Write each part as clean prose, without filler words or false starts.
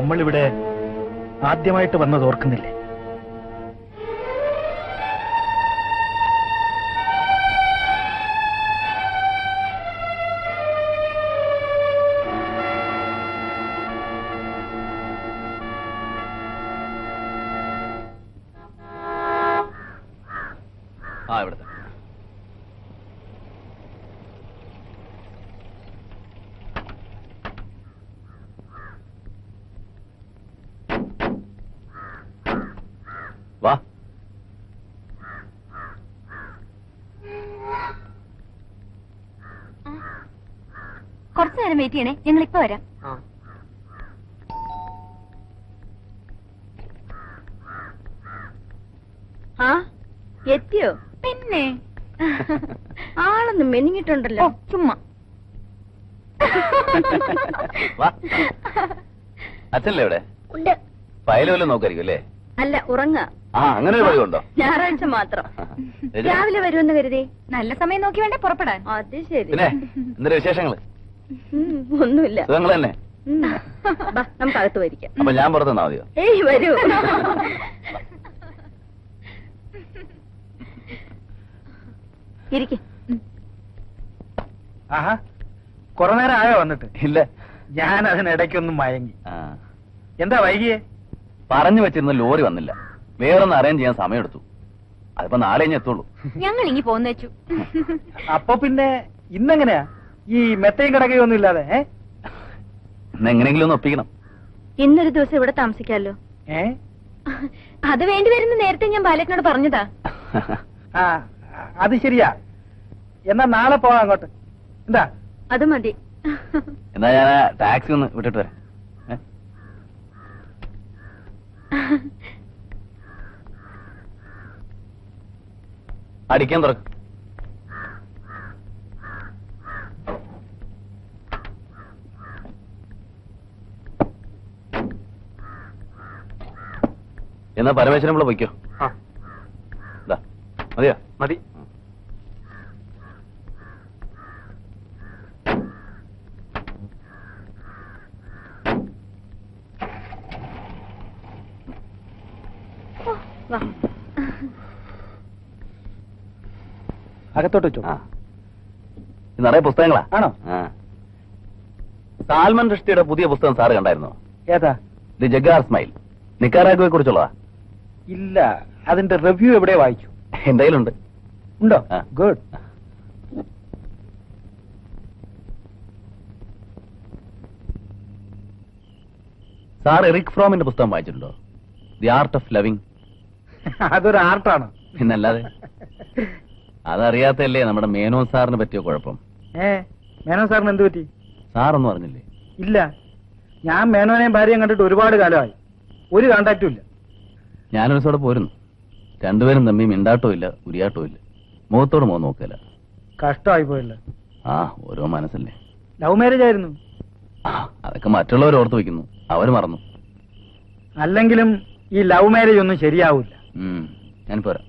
നമ്മളിവിടെ ആദ്യമായിട്ട് വന്നത് ഓർക്കുന്നില്ലേ? ഇവിടുത്തെ വാ. കുറച്ചു നേരം വെയിറ്റ് ചെയ്യണേ, ഞങ്ങൾ ഇപ്പൊ വരാം. ആ എത്തിയോ? പിന്നെ ആളൊന്ന് മെനിങ്ങിട്ടുണ്ടല്ലോ. ചുമ്മാ. അച്ഛനല്ലേ ഇവിടെ? ഉണ്ട്. ഫയൽ വല്ലതും നോക്കായിരിക്കും അല്ലേ? അല്ല, ഉറങ്ങ. ആ, അങ്ങനെ ഒരു വഴിയുണ്ടോ? ഞായറാഴ്ച മാത്രം. രാവിലെ വരുമെന്ന് കരുതി. നല്ല സമയം നോക്കി വേണ്ടേ പുറപ്പെടാൻ? അത് ശരി. പിന്നെ എന്തൊരു വിശേഷങ്ങള്? ഒന്നുമില്ല. സുഖങ്ങൾ തന്നെ. നമുക്ക് അകത്ത് വരിക്കാം. അപ്പൊ ഞാൻ പുറത്തു നിന്നാ മതിയോ? ഏയ് വരൂ. ഇരിക്കും. ആഹാ, കുറെ നേരം ആയോ വന്നിട്ട്? ഇല്ല, ഞാൻ അതിനിടയ്ക്കൊന്നും മയങ്ങി. എന്താ വൈകിയേ? പറഞ്ഞു വെച്ചിരുന്ന ലോറി വന്നില്ല. വേറൊന്ന് അറേഞ്ച് ചെയ്യാൻ സമയമെടുത്തു. അതിപ്പോ നാളെ ഇനി എത്തുള്ളൂ. ഞങ്ങൾ ഇനി പോന്നു വെച്ചു. അപ്പൊ പിന്നെ ഇന്നെങ്ങനെയാ ഈ മെത്തയും കിടക്കയും ഒന്നും ഇല്ലാതെ? എങ്ങനെയെങ്കിലും ഒന്ന് ഒപ്പിക്കണം. ഇന്നൊരു ദിവസം ഇവിടെ താമസിക്കാലോ. അത് വേണ്ടി വരുന്ന നേരത്തെ ഞാൻ ബാലേട്ടനോട് പറഞ്ഞതാ. ആ, അത് ശരിയാ. എന്നാ നാളെ പോവാം അങ്ങോട്ട്. എന്താ? അത് മതി. എന്നാ ഞാൻ ടാക്സി ഒന്ന് വിട്ടിട്ട് വരാം. അടിക്കാൻ തുറക്കും. എന്നാ പരമേശ്വരൻ ഇവിടെ പൊയ്ക്കോ. മതിയോ? മതി. അകത്തോട്ട് വെച്ചോ. നിറയെ പുസ്തകങ്ങളാ? ആണോ? സാൽമൻ റുഷ്ദിയുടെ പുതിയ പുസ്തകം സാറ് കണ്ടായിരുന്നോ? ഏതാ? The Jaguar Smile. നിക്കാരാഗുവെ കുറിച്ചുള്ളതാ? ഇല്ല, അതിന്റെ റിവ്യൂ എവിടെ വായിച്ചു? എന്തായാലും ഉണ്ട്. ഉണ്ടോ? ഗുഡ്. സാർ എറിക് ഫ്രോമിന്റെ പുസ്തകം വായിച്ചിട്ടുണ്ടോ? The art of loving. അതൊരു ആർട്ടാണ്. പിന്നല്ലാതെ. അതറിയാത്തല്ലേ നമ്മുടെ മേനോൻ സാറിന് പറ്റിയ കുഴപ്പം. മേനോൻ സാറിന് എന്ത് പറ്റി? സാറൊന്നും അറിഞ്ഞില്ലേ? ഇല്ല, ഞാൻ മേനോനെയും ഭാര്യയും കണ്ടിട്ട് ഒരുപാട് കാലമായി. ഒരു കോണ്ടാക്റ്റും ഇല്ല. ഞാനൊരു ദിവസം പോരുന്നു. രണ്ടുപേരും തമ്മിൽ മിണ്ടാട്ടോ ഇല്ല, ഉരിയാട്ടോ ഇല്ല. മുഖത്തോട് മുഖം നോക്കില്ല. കഷ്ടമായി പോയല്ലോ. ആ, ഓരോ മനസ്സല്ലേ. ലവ് മാരേജ് ആയിരുന്നു. അതൊക്കെ മറ്റുള്ളവർ ഓർത്തു വെക്കുന്നു, അവര് മറന്നു. അല്ലെങ്കിലും ഈ ലവ് മാരേജ് ഒന്നും ശരിയാവൂല. ഞാൻ പോരാ.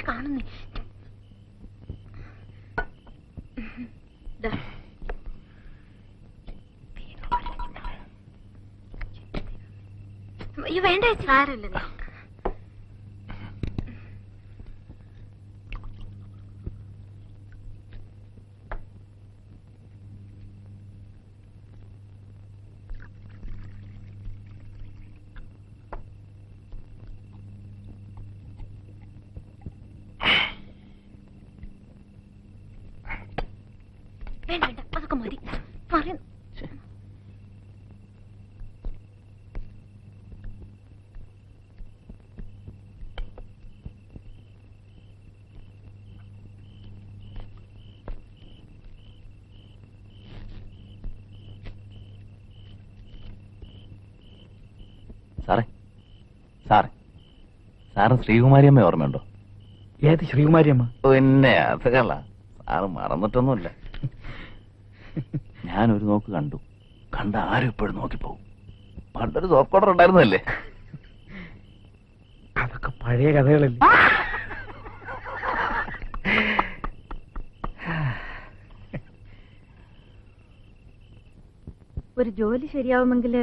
കാണുന്നേ. വേണ്ട, സാരല്ലേ. സാറിന് ശ്രീകുമാരിയമ്മ ഓർമ്മയുണ്ടോ? ഏത് ശ്രീകുമാരിയമ്മ? പിന്നെ അത് കള്ള സാറ് മറന്നിട്ടൊന്നുമില്ല. ഞാനൊരു നോക്ക് കണ്ടു. കണ്ട ആരും ഇപ്പോഴും നോക്കിപ്പോവും. പണ്ടൊരു സോപ്പ് കോഡർ ഉണ്ടായിരുന്നല്ലേ? അതൊക്കെ പഴയ കഥകളല്ലേ. ഒരു ജോലി ശരിയാവുമെങ്കിൽ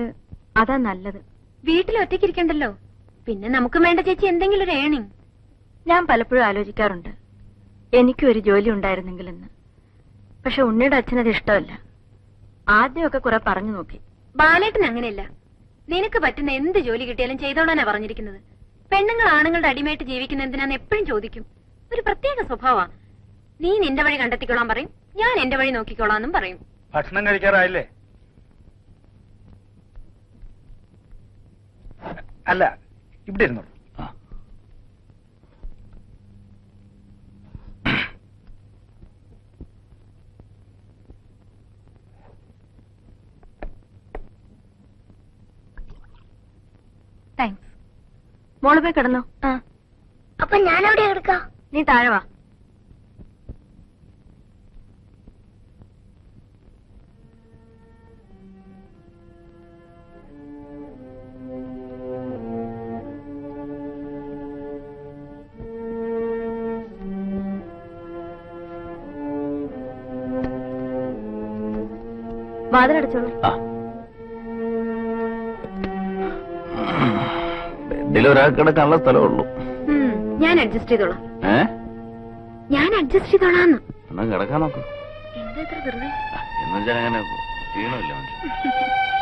അതാ നല്ലത്. വീട്ടിൽ ഒറ്റയ്ക്കിരിക്കണ്ടല്ലോ. പിന്നെ നമുക്ക് വേണ്ട ചേച്ചി എന്തെങ്കിലും ഒരു ഏണിങ്. ഞാൻ പലപ്പോഴും ആലോചിക്കാറുണ്ട് എനിക്കും ഒരു ജോലി ഉണ്ടായിരുന്നെങ്കിലെന്ന്. പക്ഷെ ഉണ്ണിയുടെ അച്ഛനത് ഇഷ്ടമല്ല. ആദ്യമൊക്കെ കുറെ പറഞ്ഞു നോക്കി. ബാലേട്ടൻ അങ്ങനെയല്ല. നിനക്ക് പറ്റുന്ന എന്ത് ജോലി കിട്ടിയാലും ചെയ്തോളാനാ പറഞ്ഞിരിക്കുന്നത്. പെണ്ണുങ്ങൾ ആണുങ്ങളുടെ അടിമയായിട്ട് ജീവിക്കുന്ന എന്തിനാന്ന് എപ്പോഴും ചോദിക്കും. ഒരു പ്രത്യേക സ്വഭാവ. നീ നിന്റെ വഴി കണ്ടെത്തിക്കോളാൻ പറയും, ഞാൻ എന്റെ വഴി നോക്കിക്കോളാന്നും പറയും. ഭക്ഷണം കഴിക്കാറായില്ലേ? അല്ല, ഇവിടെ ഇരുന്നു. താങ്ക്സ്. മോള് പോയി കിടന്നോ? അപ്പൊ ഞാൻ അവിടെ കിടക്കാം. നീ താഴെ വാ. വാതിലടച്ചോളൂ. ബെഡിലൊരാൾക്ക് കിടക്കാനുള്ള സ്ഥലമുള്ളൂ. ഞാൻ അഡ്ജസ്റ്റ് ചെയ്തോളാം. ഞാൻ അഡ്ജസ്റ്റ് ചെയ്തോളാന്ന്. എന്നാ കിടക്കാൻ നോക്കൂ. എന്താ ഇത്ര വെറുതെ? എന്നുവെച്ചാൽ അങ്ങനെ ക്ഷീണമില്ല മനുഷ്യൻ.